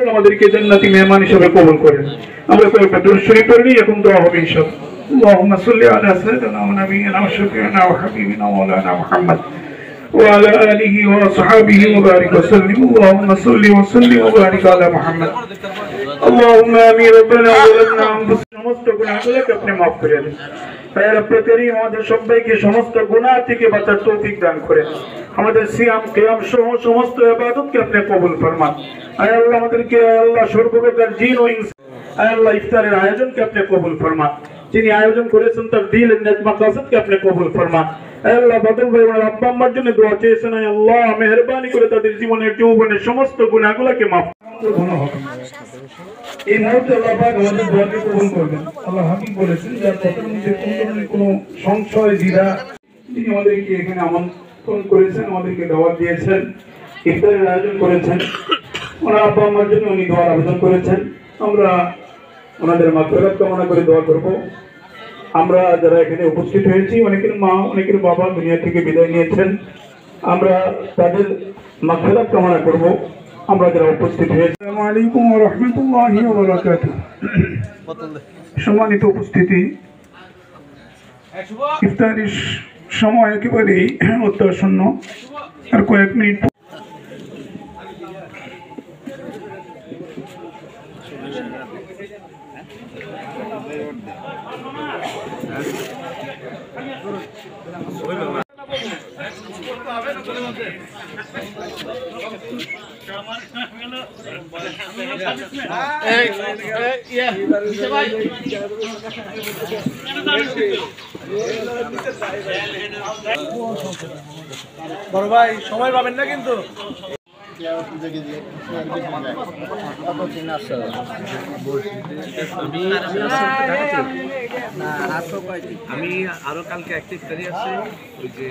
করুন, আমাদেরকে জান্নাতি মেহমান হিসেবে কবুল করেন। আমরা কয়েকটা দুরূদ শরীফ পড়ি, এখন দোয়া হবে ইনশাআল্লাহ। আল্লাহুম্মা সাল্লি আলা সাইয়্যিদিনা ওয়া নাবিয়িনা ওয়া শাফি'িনা ওয়া হাবিবিনা মাওলানা মুহাম্মদ وعلى آله وصحبه وبارك وسلم. اللهم صل وسلم وبارك على محمد. اللهم آمين. ربنا ظلمنا أنفسنا সমস্ত গুনাহগুলোকে আপনি maaf করে দিন। হে রব্বে করিম, আমাদের সবাইকে সমস্ত গুনাহ থেকে বাঁচার তৌফিক দান করেন। আমাদের সিয়াম কিয়াম সহ সমস্ত ইবাদতকে আপনি কবুল ফরমান। হে আল্লাহ, আমাদেরকে আল্লাহ সর্বপ্রকার জিন ও ইনস আল্লাহ ইফতারের আয়োজনকে আপনি কবুল ফরমান। যিনি আয়োজন করেছেন তার দিল নেক মাকাসদকে আপনি কবুল ফরমান। আল্লাহ, বাদল ভাই ওনার আব্বা আম্মার জন্য দোয়া চেয়েছেন, আল্লাহ মেহেরবানি করে তাদের জীবনের যৌবনের সমস্ত গুনাহগুলোকে maaf করুন। এই মুহূর্তে আল্লাহ পাক আমাদের দোয়াকে কবুল করবেন। আল্লাহ হাকিম বলেছেন, যার কথার মধ্যে কোনো সংশয় দ্বিধা, তিনি আমাদেরকে এখানে আমন্ত্রণ করেছেন, আমাদেরকে দাওয়াত দিয়েছেন, ইফতারের আয়োজন করেছেন। ওনার আব্বা আম্মার জন্য উনি দোয়ার আবেদন করেছেন। আমরা ওনাদের মাগফিরাত কামনা করে দোয়া করব। আমরা যারা এখানে উপস্থিত হয়েছি, অনেকের মা অনেকের বাবা দুনিয়া থেকে বিদায় নিয়েছেন, আমরা তাদের মাগফিরাত কামনা করব। আমরা যারা উপস্থিত হয়েছি, আসসালামু আলাইকুম ওয়া রাহমাতুল্লাহি ওয়া বারাকাতুহু। সম্মানিত উপস্থিতি, ইফতারের সময় একেবারেই অত্যাসন্ন, আর কয়েক মিনিট বড় ভাই সময় পাবেন না কিন্তু। আমি আরো কালকে একটা ইফতারি আছে, ওই যে